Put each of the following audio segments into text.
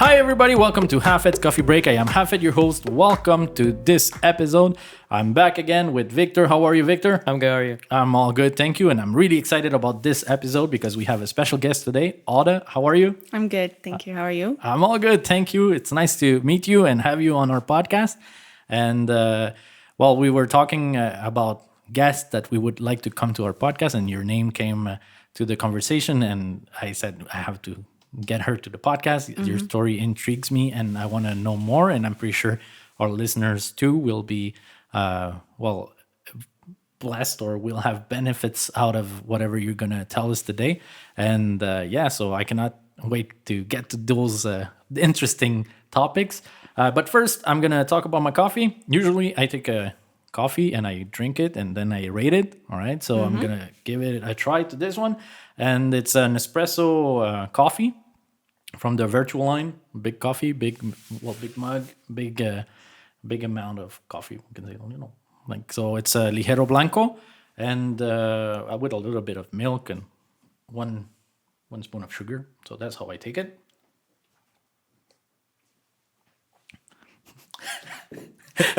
Hi everybody, welcome to Jafet's Coffee Break. I am Jafet, your host. Welcome to this episode. I'm back again with Victor. How are you, Victor? I'm good, how are you? I'm all good, thank you. And I'm really excited about this episode because we have a special guest today. Hoda, how are you? I'm good, thank you. How are you? I'm all good, thank you. It's nice to meet you and have you on our podcast. And we were talking about guests that we would like to come to our podcast, and your name came to the conversation. And I said, I have to get her to the podcast. Your story intrigues me and I want to know more. And I'm pretty sure our listeners too will be, blessed or will have benefits out of whatever you're going to tell us today. And so I cannot wait to get to those interesting topics. But first, I'm going to talk about my coffee. Usually I take a coffee and I drink it and then I rate it. All right. So I'm going to give it a try to this one. And it's an espresso coffee from the virtual line. Big coffee, big mug, big amount of coffee. We can say, so it's a Ligero Blanco, and with a little bit of milk and one spoon of sugar. So that's how I take it.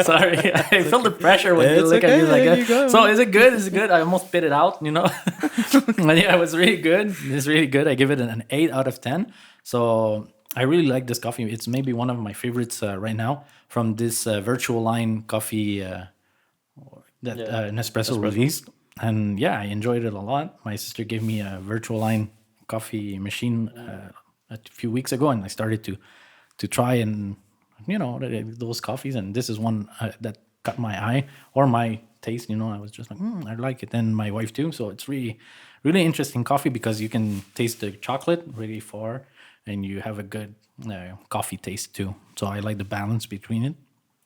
Sorry, I feel the pressure when you look at me like that. So is it good? Is it good? I almost spit it out, But yeah, it was really good. It's really good. I give it an 8 out of 10. So I really like this coffee. It's maybe one of my favorites right now from this virtual line coffee that Nespresso released. And yeah, I enjoyed it a lot. My sister gave me a virtual line coffee machine a few weeks ago, and I started to try and those coffees, and this is one that caught my eye or my taste. I was just like, I like it, and my wife too. So it's really, really interesting coffee because you can taste the chocolate really far, and you have a good coffee taste too. So I like the balance between it.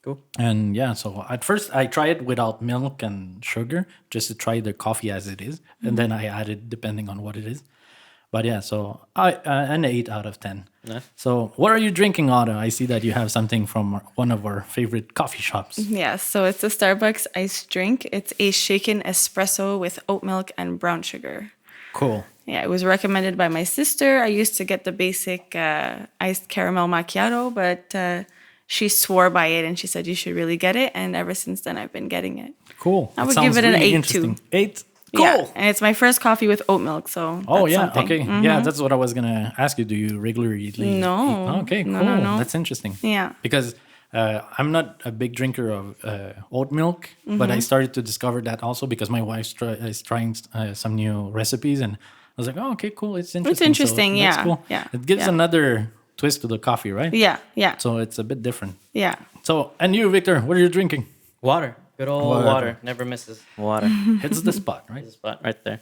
Cool. And yeah, so at first I try it without milk and sugar just to try the coffee as it is, and then I add it depending on what it is. But yeah, so an 8 out of 10. Nice. So what are you drinking, Hoda? I see that you have something from one of our favorite coffee shops. Yeah, so it's a Starbucks iced drink. It's a shaken espresso with oat milk and brown sugar. Cool. Yeah, it was recommended by my sister. I used to get the basic iced caramel macchiato, but she swore by it and she said you should really get it. And ever since then, I've been getting it. Cool. I would give it an 8 too. 8? Cool. Yeah, and it's my first coffee with oat milk, so that's something. Okay. Yeah, that's what I was going to ask you. Do you regularly eat? No. Oh, okay, cool. No. That's interesting. Yeah. Because I'm not a big drinker of oat milk, but I started to discover that also because my wife is trying some new recipes, and I was like, oh, okay, cool. It's interesting. It's interesting, so yeah. That's cool. Yeah. It gives another twist to the coffee, right? Yeah. So it's a bit different. Yeah. So, and you, Victor, what are you drinking? Water. Good old water. Never misses water. Hits the spot, right? Hits the spot right there.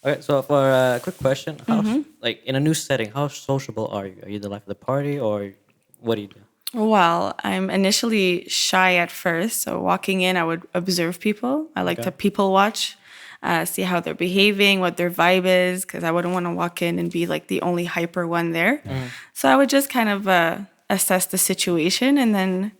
Okay, so for a quick question, how, in a new setting, how sociable are you? Are you the life of the party, or what do you do? Well, I'm initially shy at first. So walking in, I would observe people. I like to people watch, see how they're behaving, what their vibe is, because I wouldn't want to walk in and be like the only hyper one there. So I would just kind of assess the situation and then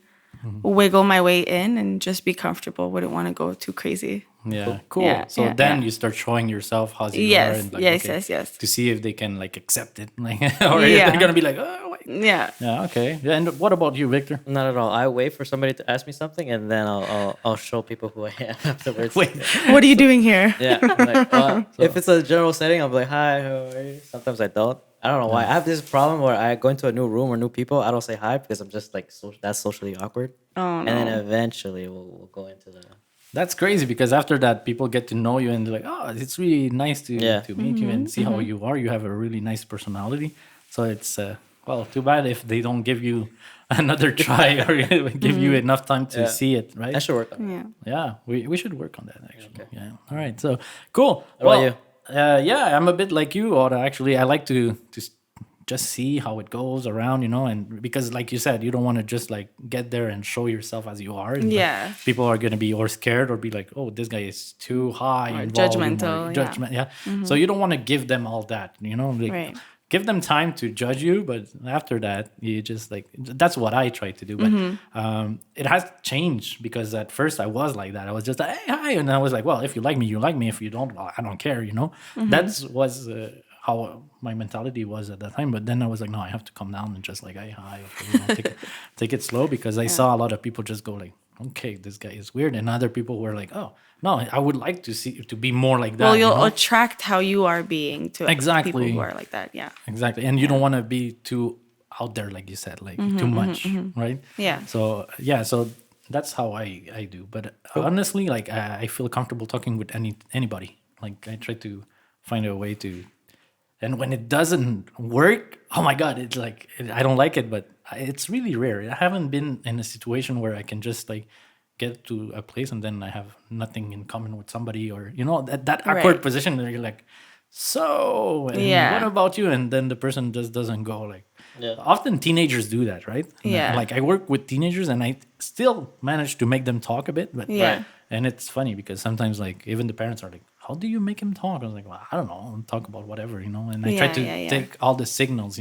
wiggle my way in and just be comfortable. Wouldn't want to go too crazy. Yeah, cool. Yeah, so then you start showing yourself how you are. And Yes. To see if they can accept it. Or if they're going to be like, oh, wait. Yeah. Yeah, okay. Yeah, and what about you, Victor? Not at all. I wait for somebody to ask me something, and then I'll show people who I am afterwards. Wait. What are you doing here? Yeah. If it's a general setting, I'll be like, hi, how are you? Sometimes I don't. I don't know why. I have this problem where I go into a new room or new people, I don't say hi because I'm just that's socially awkward. Oh, no. And then eventually we'll go into the... That's crazy because after that, people get to know you and they're like, oh, it's really nice to meet you and see how you are. You have a really nice personality. So it's, too bad if they don't give you another try or give you enough time to see it, right? I should work on it. Yeah. Yeah, we should work on that, actually. Okay. Yeah. All right. So, cool. What about you? I'm a bit like you, or actually, I like to just see how it goes around, and because like you said, you don't want to just get there and show yourself as you are. And, people are going to be or scared or be like, oh, this guy is too high or in judgmental. Judgment. Yeah. So you don't want to give them all that, Right. Give them time to judge you, but after that, you just that's what I try to do. But it has changed because at first I was like that. I was just like, hey, hi. And I was like, well, if you like me, you like me. If you don't, well, I don't care, That was how my mentality was at that time. But then I was like, no, I have to calm down and just like, hey, hi, take it slow, because I saw a lot of people just go like, okay, this guy is weird, and other people were like, oh no, I would like to be more like that. Well, you'll attract how you are being to exactly people who are like that. Yeah, exactly, and you don't want to be too out there, like you said, like too much, right? Yeah. So so that's how I do. But honestly, like I feel comfortable talking with anybody. Like I try to find a way to, and when it doesn't work, oh my god, it's like I don't like it, but it's really rare. I haven't been in a situation where I can just like get to a place and then I have nothing in common with somebody, or that awkward Right. position where you're like, so and Yeah. what about you? And then the person just doesn't go like. Yeah. Often teenagers do that, right? And Yeah. like I work with teenagers and I still manage to make them talk a bit, but Yeah. and it's funny because sometimes like even the parents are like, how do you make him talk? I was like, well, I don't know, I'll talk about whatever, and I try to take all the signals,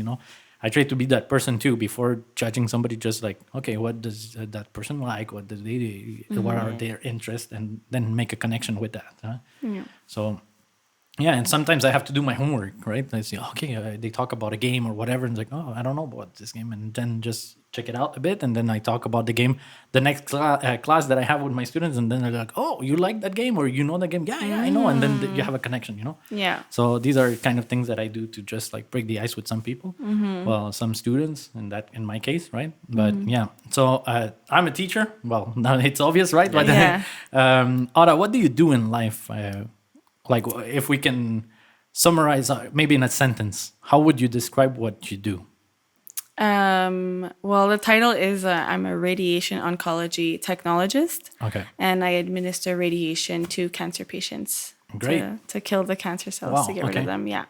I try to be that person too before judging somebody, just like, okay, what does that person like? What do they, what are their interests? And then make a connection with that. Huh? Yeah. So, yeah, and sometimes I have to do my homework, right? I say, okay, they talk about a game or whatever, and it's like, oh, I don't know about this game, and then just check it out a bit, and then I talk about the game, the next class that I have with my students, and then they're like, oh, you like that game, or you know that game? Yeah, I know, and then you have a connection, Yeah. So these are kind of things that I do to just like break the ice with some people, well, some students, in my case, right? But yeah, so I'm a teacher. Well, now it's obvious, right? But Yeah. Hoda, what do you do in life? Like, if we can summarize, maybe in a sentence, how would you describe what you do? Well, the title is I'm a radiation oncology technologist. Okay. And I administer radiation to cancer patients. Great. To kill the cancer cells, Wow, to get rid okay. of them. Yeah.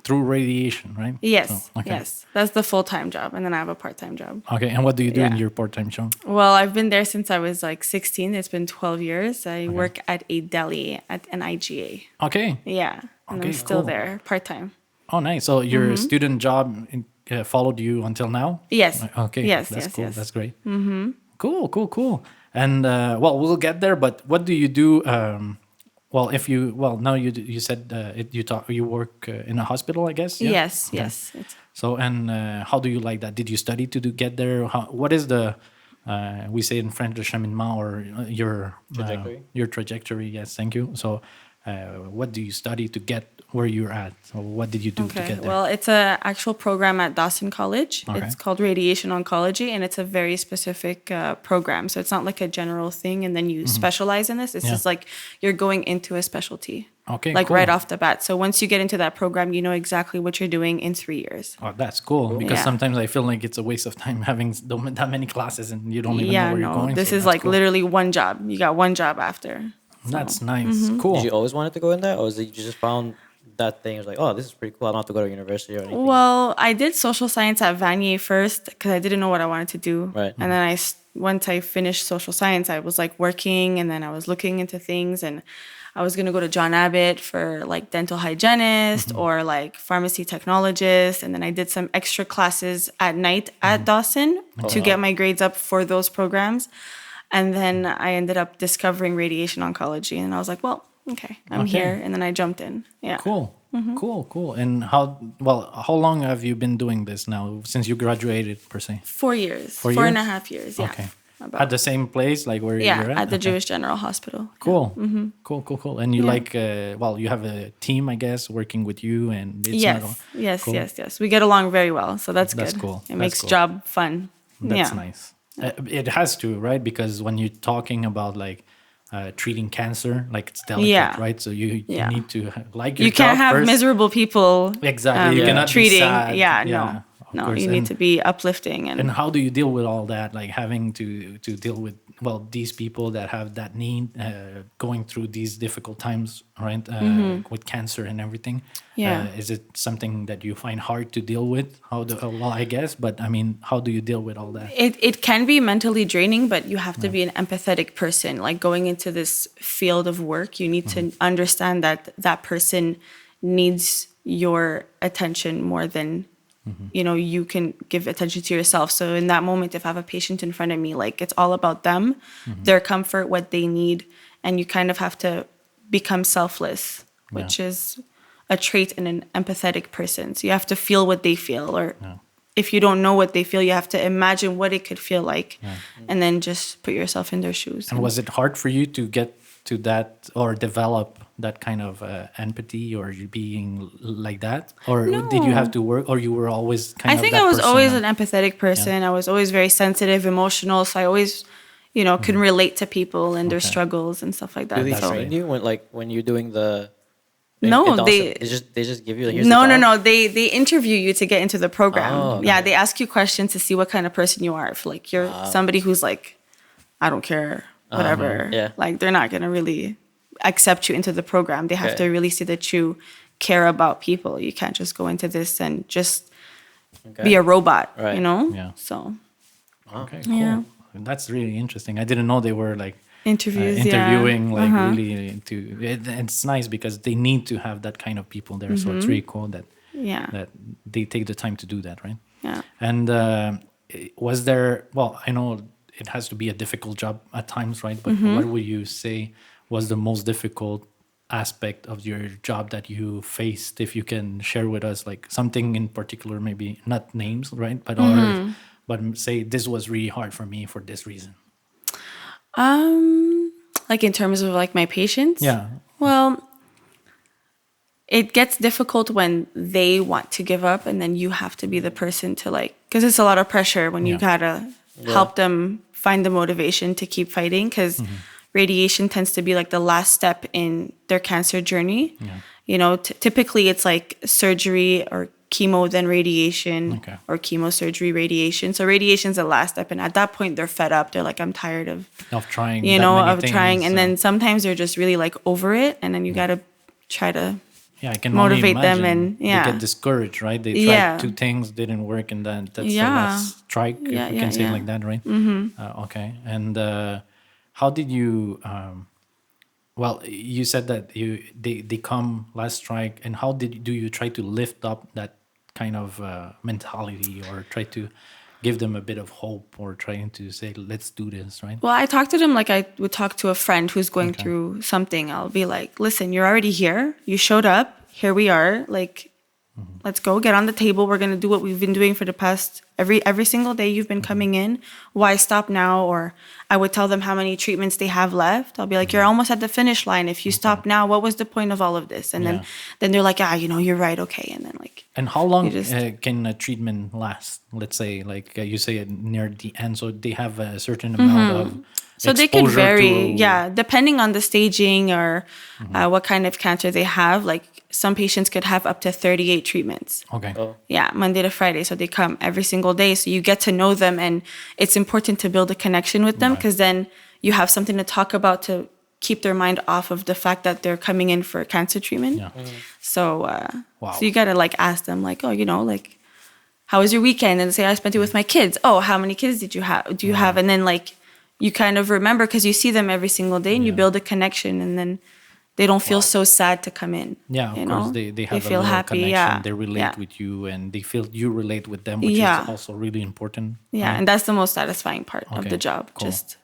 Through radiation, right? Yes. Oh, okay. Yes. That's the full-time job. And then I have a part-time job. Okay, and what do you do in Yeah. your part-time job? Well, I've been there since I was like 16. It's been 12 years. I work at a deli at an IGA. Okay. Yeah. And Okay, I'm still cool. there part-time. Oh, nice. So your student job followed you until now? Yes. Okay. Yes. That's Yes. cool. Yes. That's great. Cool. And well, we'll get there. But what do you do? Now you said you work in a hospital, I guess. Yeah? Yes. Okay. Yes. So and how do you like that? Did you study to get there? What is the we say in French, le cheminement, or your Trajectory? Your trajectory. Yes, thank you. So what do you study to get where you're at? Or what did you do to Okay. get there? Well, it's an actual program at Dawson College. Okay. It's called Radiation Oncology, and it's a very specific program. So it's not like a general thing, and then you specialize in this. It's just like you're going into a specialty. Okay, Like cool. right off the bat. So once you get into that program, you know exactly what you're doing in 3 years. Oh, that's cool, because Yeah. sometimes I feel like it's a waste of time having that many classes and you don't even know where you're going. This so is that's like cool. literally one job. You got one job after. That's nice. Cool. Did you always wanted to go in that, or was it you just found that thing? It was like, oh, this is pretty cool. I don't have to go to university or anything. Well, I did social science at Vanier first because I didn't know what I wanted to do. Right. And then once I finished social science, I was like working, and then I was looking into things, and I was going to go to John Abbott for like dental hygienist or like pharmacy technologist. And then I did some extra classes at night at Dawson to get my grades up for those programs. And then I ended up discovering radiation oncology. And I was like, well, okay, I'm here. And then I jumped in. Yeah. Cool. Cool. And how long have you been doing this now, since you graduated, per se? 4 years. 4 4 and years? a half years. Yeah. Okay. About. At the same place, like where Yeah, you're at? at the Okay. Jewish General Hospital. Cool. Cool. And you like, you have a team, I guess, working with you, and it's not all- Yes. Cool. Yes. We get along very well, so that's good. That's cool. It That's makes cool. job fun. That's yeah. nice. It has to, right? Because when you're talking about like treating cancer, like it's delicate, Yeah. right? So you Yeah. need to like your You can't job have first. miserable people. Exactly. You cannot be treating. sad. Yeah. of No. course. You need to be uplifting And how do you deal with all that? Like having to deal with these people that have that need, going through these difficult times, right? With cancer and everything. Yeah. Is it something that you find hard to deal with? I guess, but I mean, how do you deal with all that? It can be mentally draining, but you have to be an empathetic person. Like going into this field of work, you need to understand that that person needs your attention more than you can give attention to yourself. So in that moment, if I have a patient in front of me, like it's all about them, their comfort, what they need, and you kind of have to become selfless, which is a trait in an empathetic person. So you have to feel what they feel, or if you don't know what they feel, you have to imagine what it could feel like, and then just put yourself in their shoes. And was it hard for you to get to that or develop that kind of empathy, or you being like that, or did you have to work, or you were always kind I of think that I was person always that- an empathetic person. I was always very sensitive, emotional, so I always, you know, can relate to people and their struggles and stuff like that. Do they So train you when you're doing the? No, they just give you like, here's no, the no, dog? no. They interview you to get into the program. Oh, okay. Yeah, they ask you questions to see what kind of person you are. If like you're somebody who's like, I don't care, whatever. Yeah. Like they're not gonna really accept you into the program. They have to really see that you care about people. You can't just go into this and just be a robot. Right. You know. Yeah. So Okay, cool. Yeah. That's really interesting. I didn't know they were like interviews, interviewing, yeah. like really to. It's nice because they need to have that kind of people there. So it's really cool that Yeah. that they take the time to do that, right? Yeah. And was there? Well, I know it has to be a difficult job at times, right? But what would you say was the most difficult aspect of your job that you faced? If you can share with us, like something in particular, maybe not names, right? But but say this was really hard for me for this reason. Like in terms of like my patients. Yeah. Well, it gets difficult when they want to give up, and then you have to be the person to like, because it's a lot of pressure when you gotta help them find the motivation to keep fighting, because radiation tends to be like the last step in their cancer journey. You know, typically it's like surgery or chemo, then radiation, or chemosurgery, radiation. So radiation's the last step, and at that point they're fed up. They're like, I'm tired of trying, you that know, many of trying, things, and then sometimes they're just really like over it, and then you gotta try to I can motivate only them, imagine. and They get discouraged, right? They tried two things, didn't work, and then that's the last strike, if you can say it like that, right? Okay. And how did you? Well, you said that they come last strike, and how do you try to lift up that kind of mentality, or try to give them a bit of hope, or trying to say, let's do this, right? Well, I talk to them like I would talk to a friend who's going through something. I'll be like, listen, you're already here. You showed up. Here we are. Like, let's go get on the table. We're going to do what we've been doing for the past, every single day you've been coming in. Why stop now? Or I would tell them how many treatments they have left. I'll be like, you're almost at the finish line. If you stop now, what was the point of all of this? And then they're like, you know, you're right. Okay. And then like. And how long can a treatment last? Let's say, like you say, near the end. So they have a certain amount of. So they could vary, to... depending on the staging or what kind of cancer they have. Like some patients could have up to 38 treatments. Okay. Oh. Yeah, Monday to Friday. So they come every single day. So you get to know them, and it's important to build a connection with them, because then you have something to talk about to keep their mind off of the fact that they're coming in for cancer treatment. Yeah. So, so you gotta like ask them, like, oh, you know, like, how was your weekend? And say, I spent it with my kids. Oh, how many kids did you have? Do you have? And then like, you kind of remember, because you see them every single day, and you build a connection, and then they don't feel so sad to come in. Yeah, of course, they have feel a little happy, connection. They relate with you, and they feel you relate with them, which is also really important. Yeah, right? and that's the most satisfying part of the job. Cool. Just.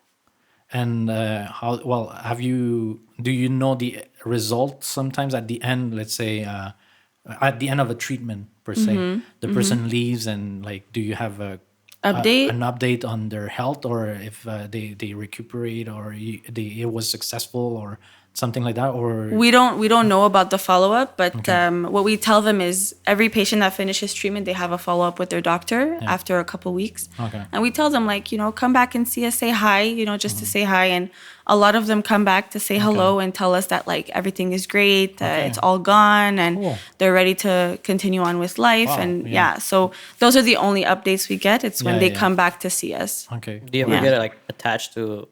And how well do you know the results sometimes at the end? Let's say at the end of a treatment per se, the person leaves, and like, do you have an update on their health, or if they recuperate, or it was successful, or something like that? Or we don't know about the follow-up, but what we tell them is every patient that finishes treatment, they have a follow-up with their doctor after a couple weeks. And we tell them, like, you know, come back and see us, say hi, you know, just to say hi. And a lot of them come back to say hello and tell us that like everything is great, it's all gone, and they're ready to continue on with life. And so those are the only updates we get. It's when they come back to see us. Okay. Do you ever get like attached to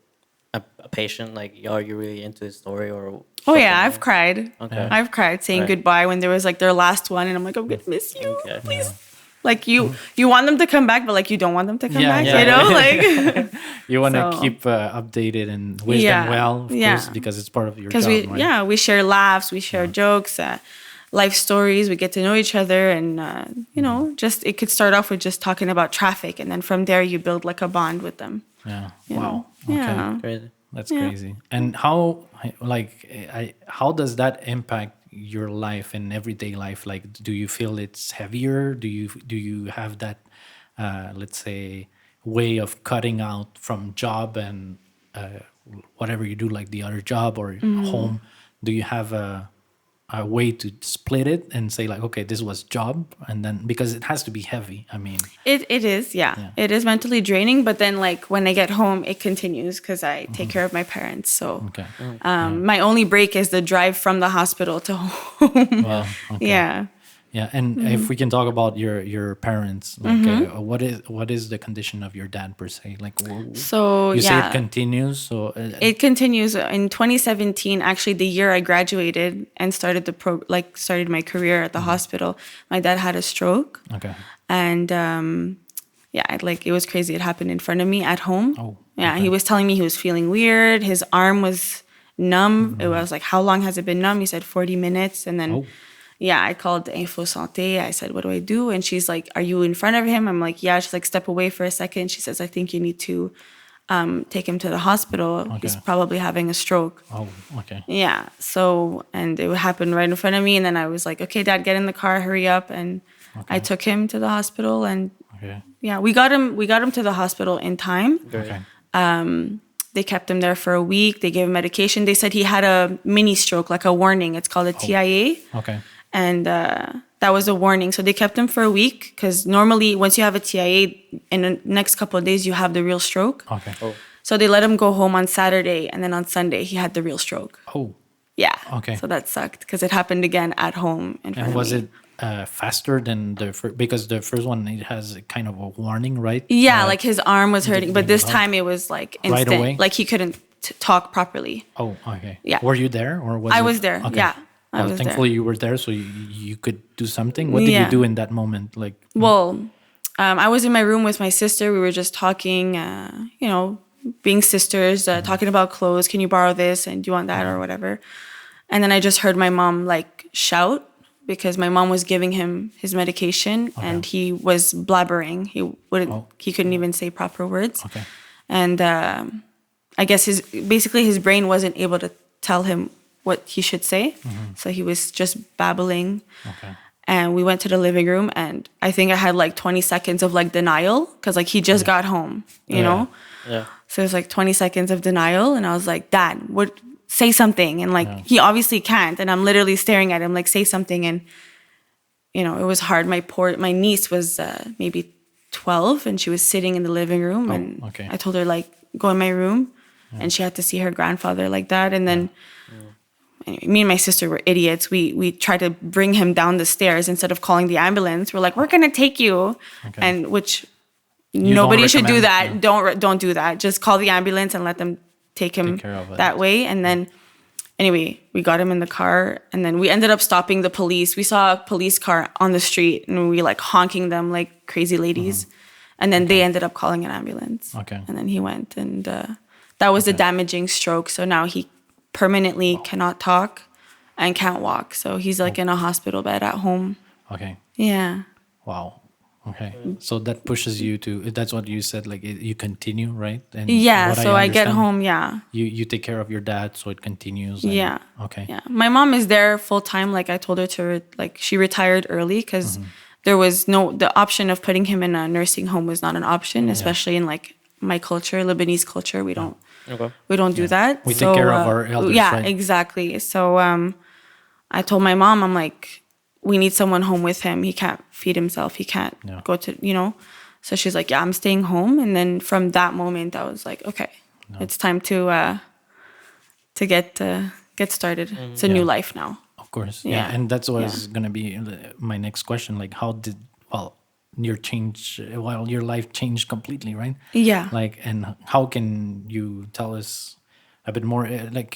a patient, like, are you really into his story, or? Oh yeah, I've cried. Okay. I've cried saying goodbye when there was like their last one, and I'm like, I'm gonna miss you, please. Like you want them to come back, but like you don't want them to come back, you know, like. You want to keep updated and wish them well, of course, because it's part of your job. Because we share laughs, we share jokes, life stories. We get to know each other, and you know, just it could start off with just talking about traffic, and then from there you build like a bond with them. Yeah. You Wow. know? Okay. Yeah. Crazy. That's crazy. And how, like, how does that impact your life and everyday life? Like, do you feel it's heavier? Do you have that, let's say, way of cutting out from job and whatever you do, like the other job or home? Do you have a way to split it and say like, okay, this was job, and then because it has to be heavy. I mean, it is, yeah. It is mentally draining, but then like when I get home, it continues because I take care of my parents. So okay, my only break is the drive from the hospital to home. well, okay. Yeah. Yeah, and if we can talk about your parents, like what is the condition of your dad per se? Like, So you say yeah, it continues. So it continues in 2017. Actually, the year I graduated and started started my career at the hospital, my dad had a stroke, okay, and it was crazy. It happened in front of me at home. Oh, yeah, okay. he was telling me he was feeling weird. His arm was numb. It was like, how long has it been numb? He said 40 minutes, and then. Oh. Yeah, I called Info Santé. I said, what do I do? And she's like, are you in front of him? I'm like, yeah. She's like, step away for a second. She says, I think you need to take him to the hospital. Okay. He's probably having a stroke. Oh, okay. Yeah. So, and it happened right in front of me. And then I was like, okay, Dad, get in the car, hurry up. And I took him to the hospital. And Okay. yeah, we got him to the hospital in time. Okay. They kept him there for a week. They gave him medication. They said he had a mini stroke, like a warning. It's called a TIA. Okay. And that was a warning. So they kept him for a week because normally once you have a TIA, in the next couple of days, you have the real stroke. Okay. Oh. So they let him go home on Saturday. And then on Sunday, he had the real stroke. Oh. Yeah. Okay. So that sucked because it happened again at home. In front And of was me. it faster than the first? Because the first one, it has a kind of a warning, right? Yeah, like his arm was hurting. But this time it was like instant. Right away? Like he couldn't talk properly. Oh, okay. Yeah. Were you there, or I was there. Okay. Yeah. I Well, was thankfully there. you were there, so you could do something. What did you Yeah. do in that moment? Like, Well, I was in my room with my sister. We were just talking, being sisters, talking about clothes. Can you borrow this? And do you want that or whatever? And then I just heard my mom like shout because my mom was giving him his medication and he was blabbering. He couldn't even say proper words. Okay. And I guess his brain wasn't able to tell him what he should say. So he was just babbling. Okay. And we went to the living room and I think I had like 20 seconds of like denial because like he just got home, you know? Yeah. So it was like 20 seconds of denial. And I was like, Dad, say something. And like, he obviously can't. And I'm literally staring at him like, say something. And, it was hard. My niece was maybe 12 and she was sitting in the living room. And okay. I told her like, go in my room. And she had to see her grandfather like that. And then anyway, me and my sister were idiots. We tried to bring him down the stairs instead of calling the ambulance. We're like, we're gonna take you, and which nobody should do that. Yeah. Don't do that. Just call the ambulance and let them take him care of it. that way. And then anyway, we got him in the car, and then we ended up stopping the police. We saw a police car on the street, and we like honking them like crazy ladies. And then they ended up calling an ambulance. Okay. And then he went, and that was a damaging stroke. So now he permanently cannot talk and can't walk. So he's like in a hospital bed at home. Okay. Yeah. Wow. Okay. So that pushes you to. That's what you said. Like you continue, right? And Yeah. what So I get understand, home. Yeah. You take care of your dad, so it continues. And, Yeah. Okay. Yeah. My mom is there full time. Like I told her to, she retired early because there was the option of putting him in a nursing home was not an option, especially in like my culture, Lebanese culture. We don't. Okay. We don't do that. We take care of our elders. Yeah, right? exactly. So I told my mom, I'm like, we need someone home with him. He can't feed himself. He can't go to, So she's like, yeah, I'm staying home. And then from that moment, I was like, okay, it's time to get started. It's a new life now. Of course. Yeah. Yeah. And that's what is going to be my next question. Like, how did, your life changed completely, right? Yeah. Like, and how can you tell us a bit more?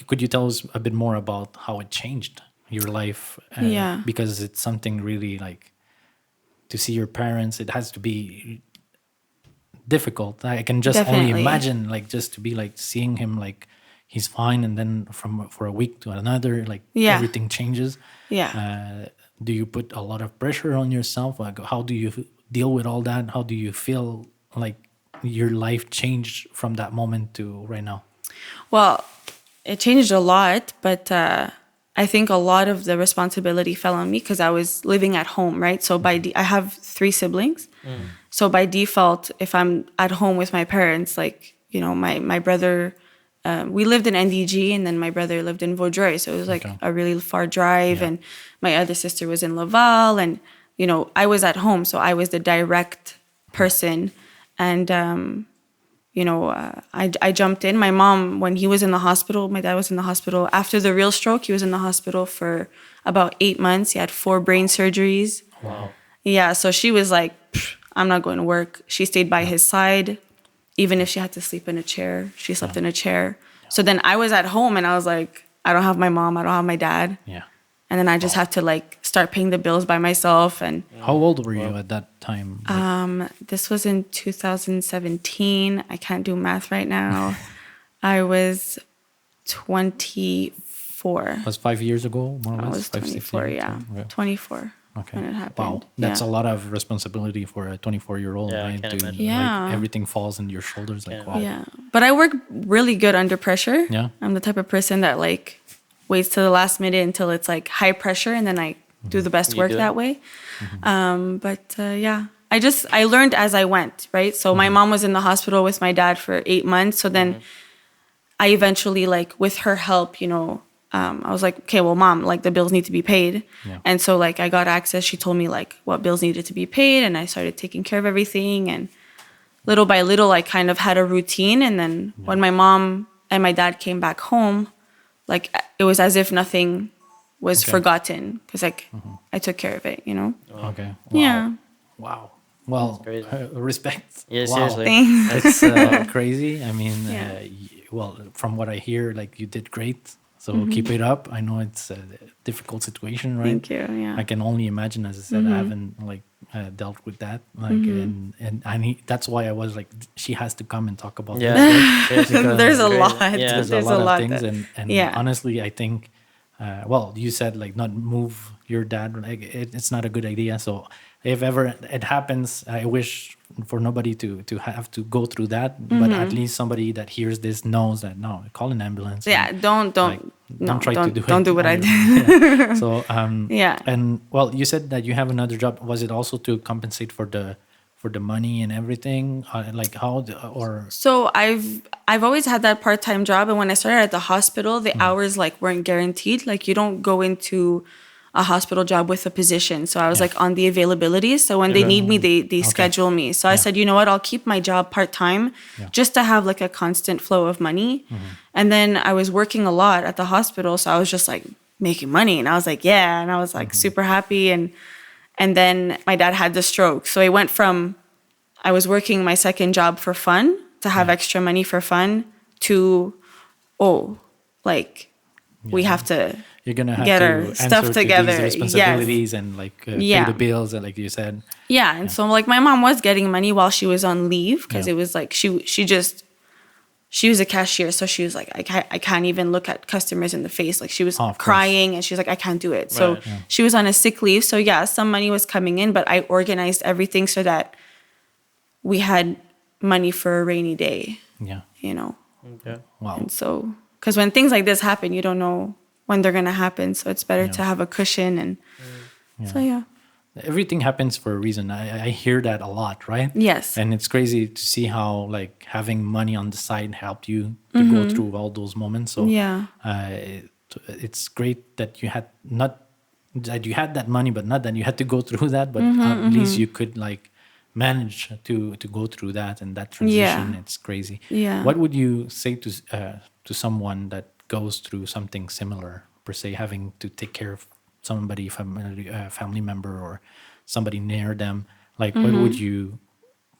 Could you tell us a bit more about how it changed your life? Yeah. Because it's something really like to see your parents. It has to be difficult. I can just only Definitely. imagine, like, just to be like seeing him like he's fine, and then for a week to another, like everything changes. Yeah. Do you put a lot of pressure on yourself? Like, how do you deal with all that? How do you feel like your life changed from that moment to right now? Well, it changed a lot, but I think a lot of the responsibility fell on me because I was living at home, right? So I have 3 siblings. So by default, if I'm at home with my parents, like, my brother, we lived in NDG and then my brother lived in Vaudreuil. So it was like a really far drive. And my other sister was in Laval. And, I was at home. So I was the direct person. And, I jumped in. My mom, when he was in the hospital, my dad was in the hospital. After the real stroke, he was in the hospital for about 8 months. He had 4 brain surgeries. Wow. Yeah, so she was like, I'm not going to work. She stayed by his side. Even if she had to sleep in a chair, she slept in a chair. So then I was at home and I was like, I don't have my mom, I don't have my dad. Yeah. And then I just have to like start paying the bills by myself. And how old were you at that time? this was in 2017. I can't do math right now. I was 24. Was 5 years ago, more or less? I was 24, yeah. 24 when it happened. Wow, that's a lot of responsibility for a 24-year-old, Yeah, I right? can't imagine. Yeah. Everything falls into your shoulders. Like, wow. Yeah. But I work really good under pressure. Yeah. I'm the type of person that like waits to the last minute until it's like high pressure and then I do the best work that way. Yeah, I learned as I went, right? So my mom was in the hospital with my dad for 8 months. So then I eventually, like, with her help, I was like, okay, well, mom, like the bills need to be paid. Yeah. And so like I got access. She told me like what bills needed to be paid and I started taking care of everything. And little by little, I kind of had a routine. And then when my mom and my dad came back home, like it was as if nothing was forgotten because like I took care of it, Okay. Wow. Yeah. Wow. Well, respect. Yeah, wow. seriously. Thanks. It's crazy. I mean, Yeah. well, from what I hear, like you did great. So keep it up. I know it's a difficult situation, right? Thank you. Yeah. I can only imagine, as I said, I haven't dealt with that. Like, and I need, that's why I was like, she has to come and talk about this. Yeah. There's a Great. lot. Yeah. There's a lot of things, and yeah. honestly, I think, well, you said like not move your dad. Like it's not a good idea. So if ever it happens, I wish for nobody to have to go through that. But at least somebody that hears this knows that no, call an ambulance. Yeah. and, Don't try to do it. Don't do what I did. Yeah. So Yeah. And well, you said that you have another job. Was it also to compensate for the money and everything? Like how or So I've always had that part-time job, and when I started at the hospital, the hours like weren't guaranteed. Like you don't go into a hospital job with a position. So I was like on the availability. So when they need me, they schedule me. So I said, you know what, I'll keep my job part-time just to have like a constant flow of money. And then I was working a lot at the hospital. So I was just like making money, and I was like, yeah. And I was like super happy. And then my dad had the stroke. So it went from I was working my second job for fun to have extra money for fun to, we have to you're gonna have get to our answer stuff to together. these responsibilities and like pay the bills, and like you said. Yeah. And so like my mom was getting money while she was on leave because it was like she was a cashier. So she was like, I can't even look at customers in the face. Like she was crying and she's like, I can't do it. So she was on a sick leave. So yeah, some money was coming in, but I organized everything so that we had money for a rainy day. Yeah. Okay. Wow. And so, because when things like this happen, you don't know when they're going to happen. So it's better to have a cushion. And so, yeah. Everything happens for a reason. I hear that a lot, right? Yes. And it's crazy to see how like having money on the side helped you to go through all those moments. So Yeah. It's great that you had that money, but not that you had to go through that, but at least you could like manage to go through that and that transition. It's crazy. Yeah. What would you say to someone that goes through something similar, per se, having to take care of somebody, family member or somebody near them? Like, what would you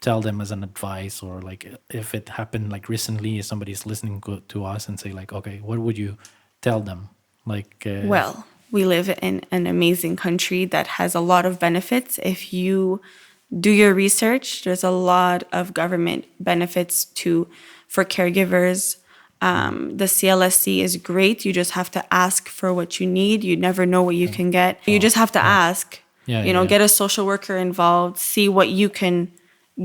tell them as an advice? Or like if it happened like recently, if somebody's listening to us and say like, okay, what would you tell them? Like, well, we live in an amazing country that has a lot of benefits. If you do your research, there's a lot of government benefits for caregivers. The CLSC is great. You just have to ask for what you need. You never know what you can get. You just have to ask. Get a social worker involved. See what you can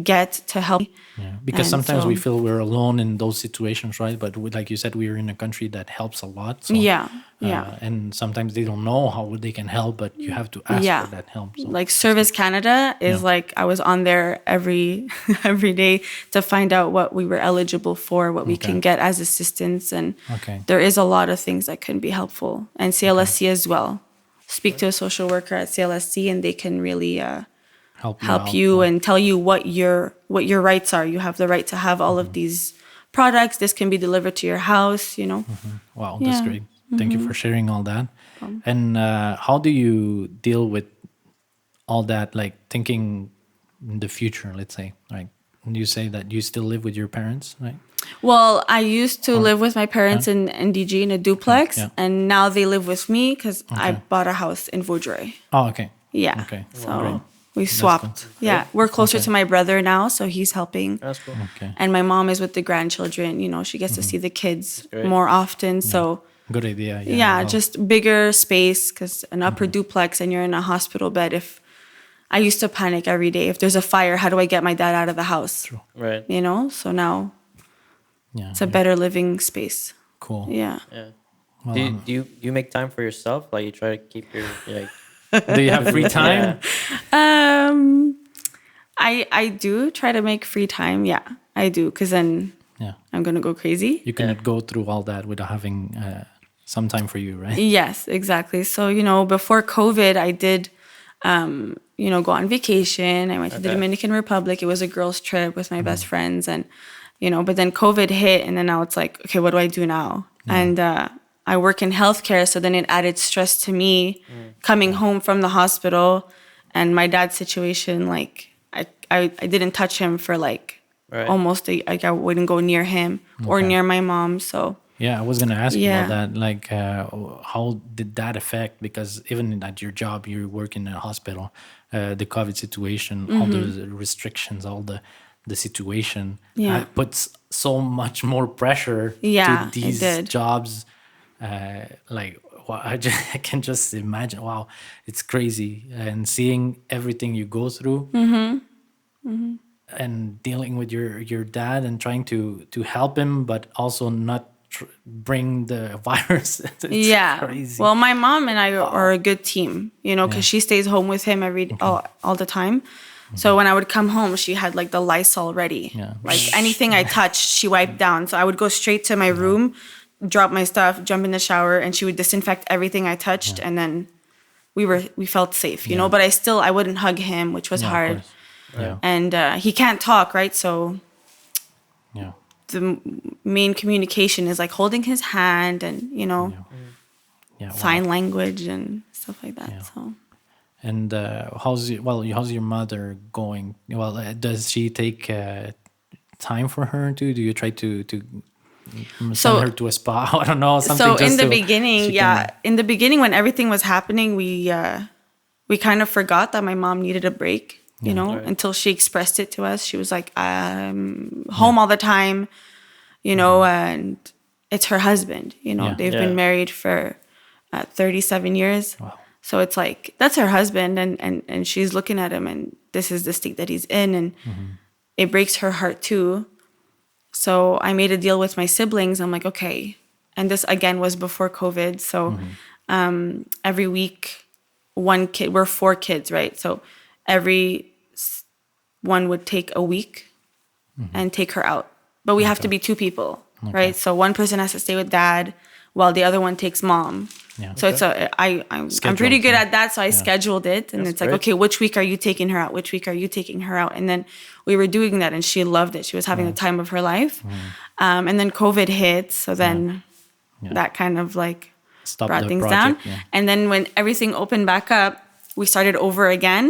get to help. Yeah, because And sometimes we so- feel we're alone in those situations, right? But like you said, we're in a country that helps a lot. So, Yeah, yeah. and sometimes they don't know how they can help, but you have to ask Yeah. for that help. So, Like Service Canada is Yeah. like I was on there every day to find out what we were eligible for, what we can get as assistance, and Okay. there is a lot of things that can be helpful. And CLSC as well. Speak to a social worker at CLSC, and they can really help help out. you and tell you what your rights are. You have the right to have all of these products. This can be delivered to your house. You know. Wow, that's Yeah. great. Thank you for sharing all that. And how do you deal with all that, like thinking in the future, let's say? Like you say that you still live with your parents, right? Well, I used to live with my parents in NDG in a duplex, Yeah. and now they live with me because I Okay. bought a house in Vaudreuil. Oh, okay. Yeah. Okay. So Great. we swapped. Yeah. We're closer to my brother now, so he's helping. That's cool. Okay. And my mom is with the grandchildren. You know, she gets to see the kids great. more often. So Good idea. yeah, well, just bigger space because an upper duplex and you're in a hospital bed. If I used to panic every day. If there's a fire, how do I get my dad out of the house? Right. You know, so now yeah. it's a better living space. Cool. Yeah. Yeah. Well, Do you make time for yourself? Like you try to keep your like. do you have free time? I do try to make free time. Yeah, I do. Because then Yeah. I'm going to go crazy. You cannot go through all that without having some time for you, right? Yes, exactly. So, you know, before COVID, I did, you know, go on vacation. I went to the Dominican Republic. It was a girls' trip with my best friends. And, you know, but then COVID hit. And then now it's like, okay, what do I do now? And I work in healthcare. So then it added stress to me coming home from the hospital. And my dad's situation, like, I didn't touch him for like almost like I wouldn't go near him or near my mom. So Yeah, I was gonna ask you Yeah. about that. Like, how did that affect? Because even at your job, you work in a hospital. The COVID situation, all the restrictions, all the situation, Yeah. puts so much more pressure Yeah, to it these did. jobs. Like, wow, I can just imagine. Wow, it's crazy, and seeing everything you go through. And dealing with your dad and trying to help him, but also not bring the virus. It's yeah. crazy. Well, my mom and I are a good team, you know, because she stays home with him all the time. So when I would come home, she had like the Lysol ready. Yeah. Like anything I touched, she wiped down. So I would go straight to my room, drop my stuff, jump in the shower, and she would disinfect everything I touched, and then we felt safe, you know. But I wouldn't hug him, which was Yeah, of hard. course. Yeah, And he can't talk, right? So yeah, the main communication is like holding his hand and, you know, yeah. Wow. sign language and stuff like that. So And how's your mother going? Well, does she take time for her too? Do you try to send So- her to a spa? I don't know. Something. so in just the so beginning, she can- in the beginning when everything was happening, we kind of forgot that my mom needed a break, you know, until she expressed it to us. She was like, I'm home all the time, you know, and it's her husband, you know, Yeah. they've Yeah. been married for 37 years. Wow. So it's like, that's her husband. And she's looking at him and this is the state that he's in. And it breaks her heart too. So I made a deal with my siblings. I'm like, okay. And this again was before COVID. So every week, one kid, we're 4 kids, right? So one would take a week and take her out. But we have to be 2 people, right? So one person has to stay with dad while the other one takes mom. Yeah. So it's I'm pretty good at that. So I scheduled it, and it's like, great. okay, which week are you taking her out? Which week are you taking her out? And then we were doing that, and she loved it. She was having the time of her life. And then COVID hit, so then that kind of like Stop brought the things project, down. yeah. And then when everything opened back up, we started over again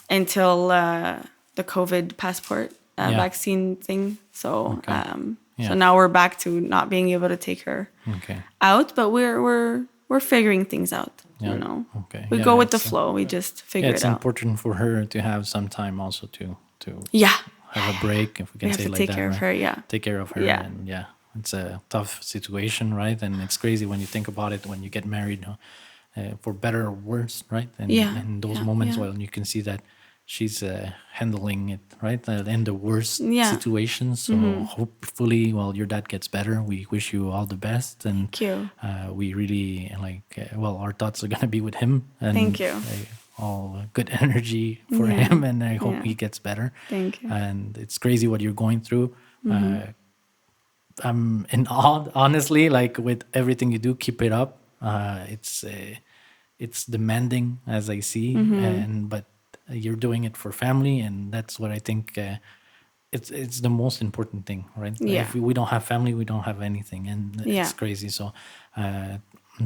until the COVID passport vaccine thing. So so now we're back to not being able to take her Okay. out, but we're figuring things out. You know, Okay. we Yeah, go with the it's, flow. We just figure Yeah, it's it out. important for her to have some time also to Yeah, have a break, if we can we have say to like take that. care of right? her. Yeah, Take care of her. Yeah. And it's a tough situation, right? And it's crazy when you think about it when you get married, for better or worse, right? And Yeah, in those yeah, moments, yeah. well, you can see that she's handling it right in the worst Yeah. situations. So hopefully, well, your dad gets better. We wish you all the best, and Thank you. we really well, our thoughts are gonna be with him, and Thank you. all good energy for Yeah. him, and I hope Yeah. he gets better. Thank you. And it's crazy what you're going through. I'm in awe, honestly. Like with everything you do, keep it up. It's demanding, as I see, and but you're doing it for family, and that's what I think. It's the most important thing, right? Yeah. If we don't have family, we don't have anything, and Yeah. it's crazy. So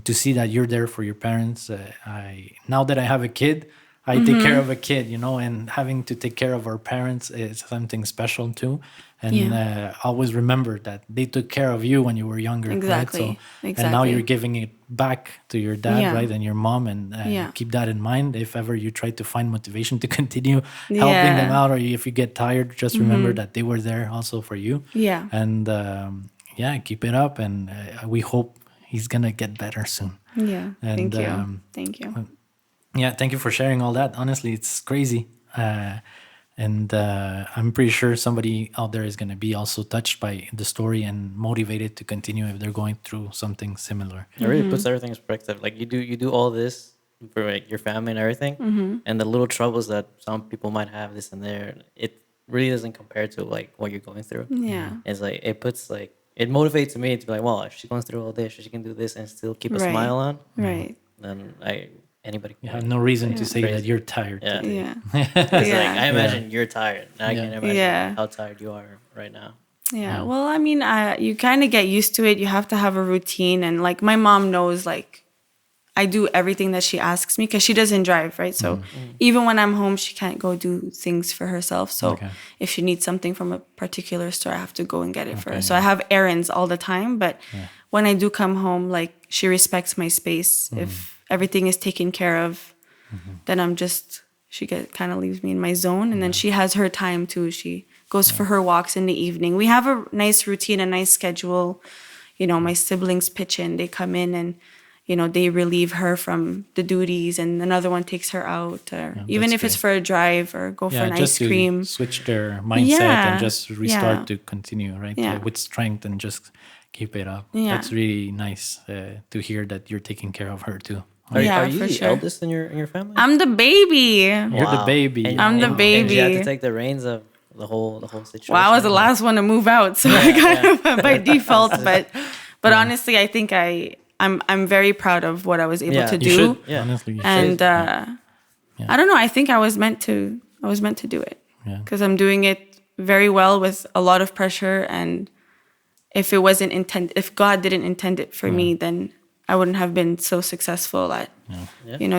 to see that you're there for your parents, I now that I have a kid, I take care of a kid, and having to take care of our parents is something special too. And always remember that they took care of you when you were younger, Exactly. right? So, and now you're giving it back to your dad, Yeah. right, and your mom, and Yeah. keep that in mind. If ever you try to find motivation to continue helping them out, or if you get tired, just remember that they were there also for you. Yeah. And keep it up, and we hope he's gonna get better soon. Yeah. And Thank you. Thank you. yeah, thank you for sharing all that. Honestly, it's crazy. And I'm pretty sure somebody out there is going to be also touched by the story and motivated to continue if they're going through something similar. It really puts everything in perspective. Like you do all this for like your family and everything, and the little troubles that some people might have, this and there, it really doesn't compare to like what you're going through. Yeah. It's like it motivates me to be like, well, if she's going through all this, she can do this and still keep a Right. smile on. Right. Then anybody can. You have no reason to say Crazy. that you're tired. Yeah. today. Yeah. It's like Yeah. I imagine you're tired. Now I can imagine Yeah. how tired you are right now. Yeah. Well, I mean, you kind of get used to it. You have to have a routine. And like my mom knows, like, I do everything that she asks me because she doesn't drive, right? So even when I'm home, she can't go do things for herself. So Okay. if she needs something from a particular store, I have to go and get it for her. Okay, So I have errands all the time. But when I do come home, like, she respects my space. If everything is taken care of, then she kind of leaves me in my zone. And then she has her time too. She goes for her walks in the evening. We have a nice routine, a nice schedule. My siblings pitch in. They come in and, they relieve her from the duties, and another one takes her out, or even if it's for a drive or go for an just ice cream. to switch their mindset and just restart Yeah. to continue, right? Yeah. With strength and just keep it up. Yeah. That's really nice to hear that you're taking care of her too. Are you for the sure. eldest in your family? I'm the baby. You're the baby. And- I'm the and- and you have baby. to take the reins of the whole situation. Well, I was the last one to move out, so I kind of went by default. But honestly, I think I'm very proud of what I was able Yeah, to you do. should. Yeah. Honestly, you And should. I don't know. I think I was meant to. I was meant to do it Yeah. because I'm doing it very well with a lot of pressure. And if it wasn't intended, if God didn't intend it for me, then I wouldn't have been so successful at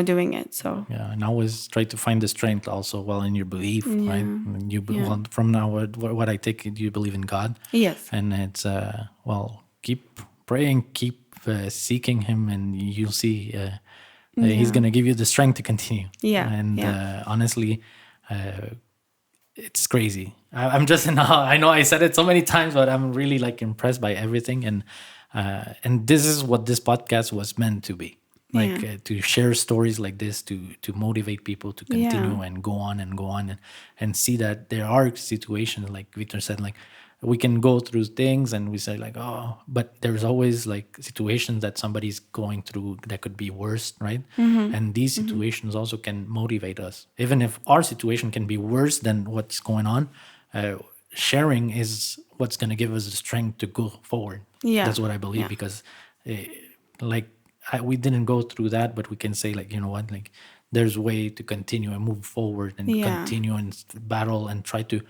doing it. So Yeah, and always try to find the strength also while in your belief, right? And well, from now, what I take it, you believe in God. yes, And it's keep praying, keep seeking Him, and you'll see He's gonna give you the strength to continue. Yeah, And yeah. honestly, it's crazy. I'm just in awe. I know I said it so many times, but I'm really like impressed by everything. And this is what this podcast was meant to be. Like to share stories like this, to motivate people to continue and go on and see that there are situations like Victor said, like we can go through things and we say like, oh, but there's always like situations that somebody's going through that could be worse, right? And these situations also can motivate us. Even if our situation can be worse than what's going on, sharing is what's going to give us the strength to go forward. Yeah. That's what I believe because we didn't go through that, but we can say like, you know what, like there's a way to continue and move forward and continue and battle and try to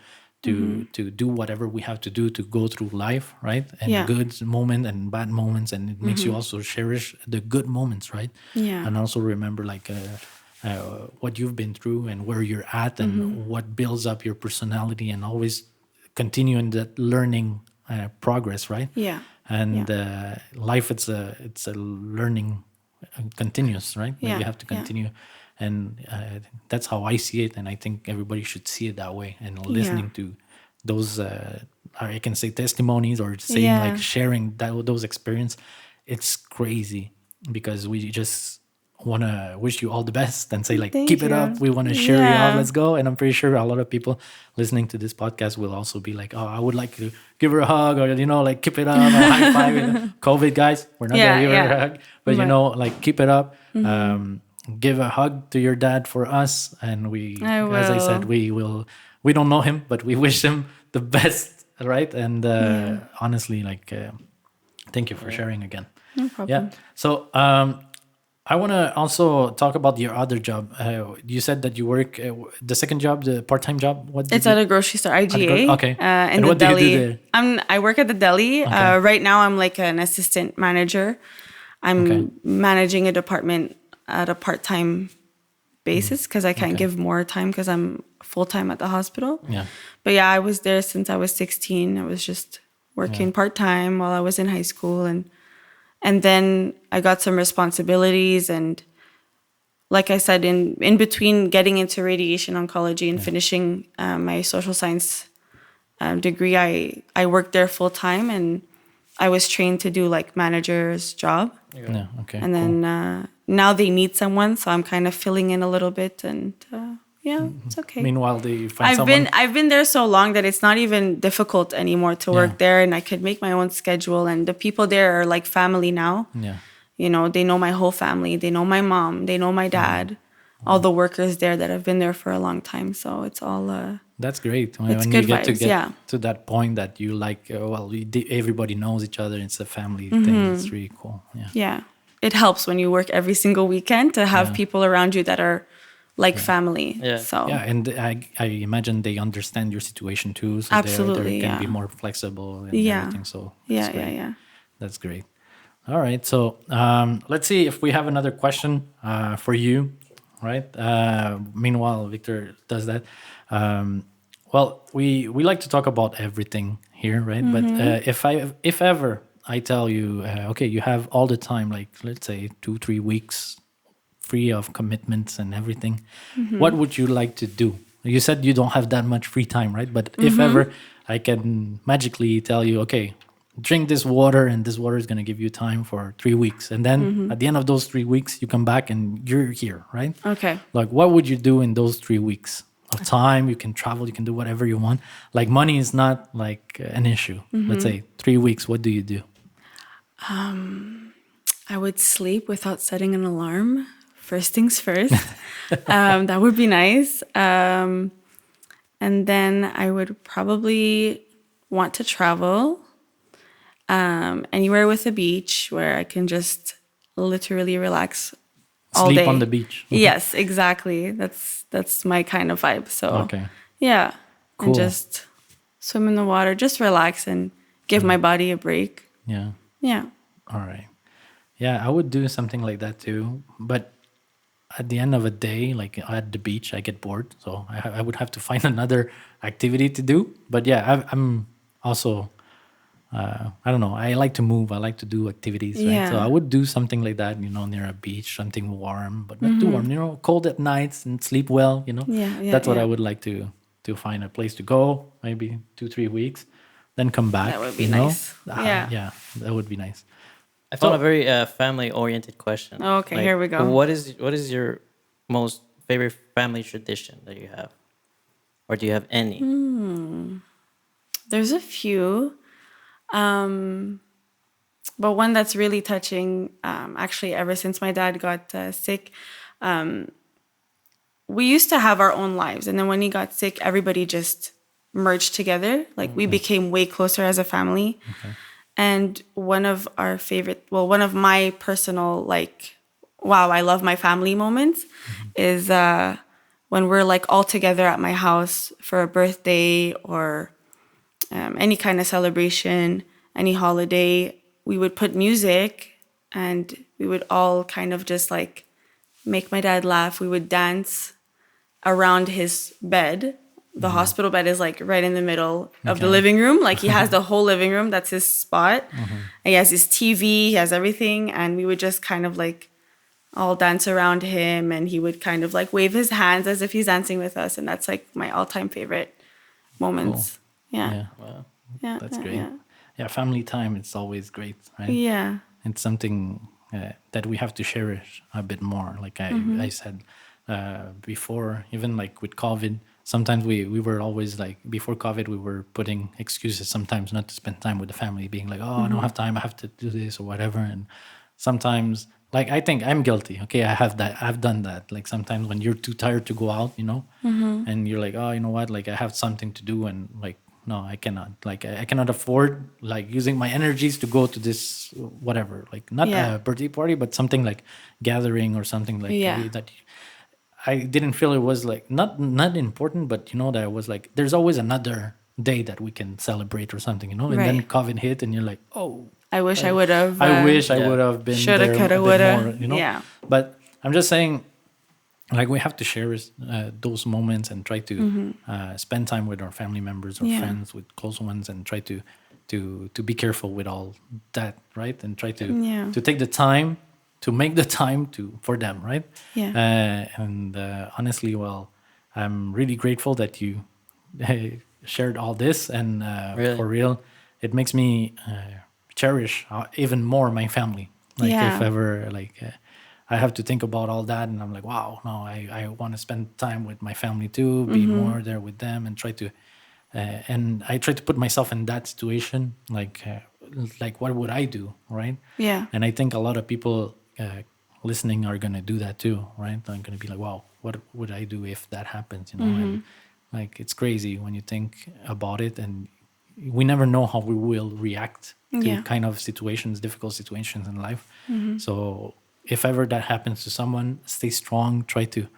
do whatever we have to do to go through life, right? And good moments and bad moments, and it makes you also cherish the good moments, right? Yeah. And also remember like what you've been through and where you're at and what builds up your personality, and always continue in that learning progress, right? Yeah. And life, it's a learning continuous, right? Like Yeah. you have to continue. And that's how I see it, and I think everybody should see it that way. And listening to those, I can say testimonies or saying like sharing those experience, it's crazy because we just want to wish you all the best and say like, Thank keep it you. up. We want to cheer you Yeah. up. Let's go. And I'm pretty sure a lot of people listening to this podcast will also be like, oh, I would like to give her a hug, or, like, keep it up, or high five. COVID, guys, we're not going to give her a hug, but like, keep it up. Give a hug to your dad for us. And as I said, we don't know him, but we wish him the best. Right. And honestly, like, thank you for sharing again. No problem. Yeah. So, I want to also talk about your other job. You said that you work the second job, the part-time job. It's at a grocery store, IGA. Okay. In And the what do you deli. do there? I work at the deli. Okay. Right now, I'm like an assistant manager. I'm managing a department at a part-time basis because I can't give more time because I'm full-time at the hospital. Yeah. But yeah, I was there since I was 16. I was just working part-time while I was in high school, and then I got some responsibilities, and like I said, in between getting into radiation oncology and finishing my social science degree, I worked there full time, and I was trained to do like manager's job. Yeah. Okay. And then now they need someone, so I'm kind of filling in a little bit, and it's okay. Meanwhile, they find someone. I've been there so long that it's not even difficult anymore to work there, and I could make my own schedule. And the people there are like family now. Yeah. They know my whole family. They know my mom. They know my dad. All the workers there that have been there for a long time. So it's all. That's great. It's when good you get vibes, to that point that you like, everybody knows each other. It's a family thing. It's really cool. Yeah. Yeah, it helps when you work every single weekend to have people around you that are like family. Yeah. So and I imagine they understand your situation too, so Absolutely, they can be more flexible and Yeah. everything. So yeah. that's great. All right, so let's see if we have another question for you, right? Meanwhile, Victor does that. Well, we like to talk about everything here, right? But if ever I tell you, okay, you have all the time, like let's say 2-3 weeks free of commitments and everything, what would you like to do? You said you don't have that much free time, right? But if ever I can magically tell you, okay, drink this water, and this water is going to give you time for 3 weeks. And then at the end of those 3 weeks, you come back and you're here, right? Okay. Like, what would you do in those 3 weeks of time? You can travel, you can do whatever you want. Like, money is not like an issue. Let's say 3 weeks, what do you do? I would sleep without setting an alarm. First things first. That would be nice. And then I would probably want to travel anywhere with a beach where I can just literally relax all Sleep day. on the beach. Yes, exactly. That's my kind of vibe. So yeah, Cool. and just swim in the water, just relax and give my body a break. Yeah. Yeah. All right. Yeah, I would do something like that too. But at the end of a day, like at the beach, I get bored. So I would have to find another activity to do. But yeah, I'm also, I don't know, I like to move. I like to do activities. Right? Yeah. So I would do something like that, near a beach, something warm, but not too warm, cold at nights and sleep well, Yeah, That's what yeah. I would like to find a place to go, maybe 2-3 weeks, then come back. That would be nice. Yeah. Yeah, that would be nice. I found a very family-oriented question. Okay, here we go. What is your most favorite family tradition that you have, or do you have any? There's a few. But one that's really touching, actually, ever since my dad got sick, we used to have our own lives. And then when he got sick, everybody just merged together. Like we became way closer as a family. Okay. And one of my personal, like, wow, I love my family moments is when we're like all together at my house for a birthday or any kind of celebration, any holiday. We would put music and we would all kind of just like make my dad laugh. We would dance around his bed. The hospital bed is like right in the middle of the living room. Like he has the whole living room. That's his spot. And he has his TV. He has everything. And we would just kind of like all dance around him. And he would kind of like wave his hands as if he's dancing with us. And that's like my all-time favorite moments. Cool. Yeah. Wow. Yeah. That's yeah, great. Yeah. Yeah, family time, it's always great, right? Yeah. It's something that we have to cherish a bit more. Like I said before, even like with COVID, sometimes we were always like, before COVID, we were putting excuses sometimes not to spend time with the family, being like, oh, I don't have time, I have to do this or whatever. And sometimes, like, I think I'm guilty. Okay, I've done that. Like sometimes when you're too tired to go out, and you're like, oh, you know what? Like I have something to do, and like, no, I cannot. Like I cannot afford like using my energies to go to this whatever. Like not a birthday party, but something like gathering or something like that. I didn't feel it was like not important, but that it was like there's always another day that we can celebrate or something, And then COVID hit, and you're like, oh. I wish I would have. I wish I would have been shoulda, there coulda, a bit woulda. more, Yeah. But I'm just saying, like we have to share those moments and try to spend time with our family members or friends, with close ones, and try to be careful with all that, right? And try to take the time to make the time for them, right? Yeah. And honestly, well, I'm really grateful that you shared all this, and Really? for real, it makes me cherish even more my family. Like if ever I have to think about all that, and I'm like, wow, no, I want to spend time with my family too, be more there with them, and try to and I try to put myself in that situation, like what would I do, right? Yeah. And I think a lot of people listening are gonna do that too, right? They're gonna be like, wow, what would I do if that happens, And like it's crazy when you think about it, and we never know how we will react to kind of situations, difficult situations in life. So if ever that happens to someone, stay strong, try to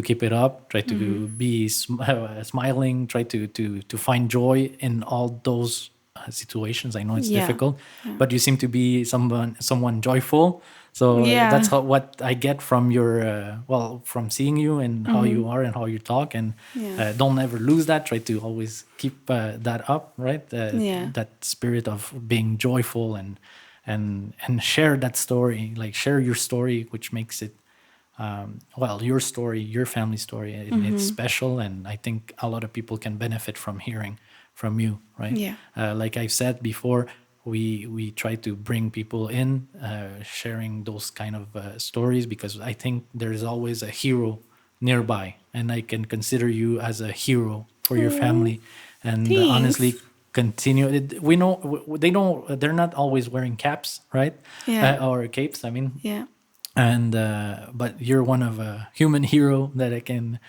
keep it up, try to be smiling, try to find joy in all those situations. I know it's difficult, but you seem to be someone joyful. So that's what I get from your from seeing you and how you are and how you talk. And don't ever lose that. Try to always keep that up, right? That spirit of being joyful and share that story. Like share your story, which makes it your story, your family story. It's special, and I think a lot of people can benefit from hearing from you, right? Yeah. Like I said before, we try to bring people in, sharing those kind of stories, because I think there is always a hero nearby, and I can consider you as a hero for your family. And honestly, continue. We know they're not always wearing caps, right? Yeah. Or capes, I mean. Yeah. And but you're one of a human hero that I can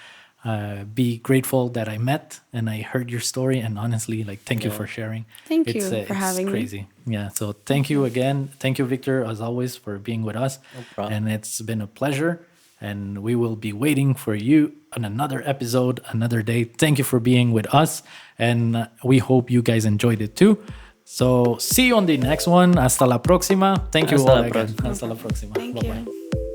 be grateful that I met, and I heard your story, and honestly, like, thank you for sharing. Thank you for having me. It's crazy. Yeah. So thank you again. Thank you, Victor, as always, for being with us. No problem. And it's been a pleasure. And we will be waiting for you on another episode, another day. Thank you for being with us. And we hope you guys enjoyed it too. So see you on the next one. Hasta la próxima. Thank you Hasta all la again. próxima. Hasta la próxima. Thank Bye-bye. you.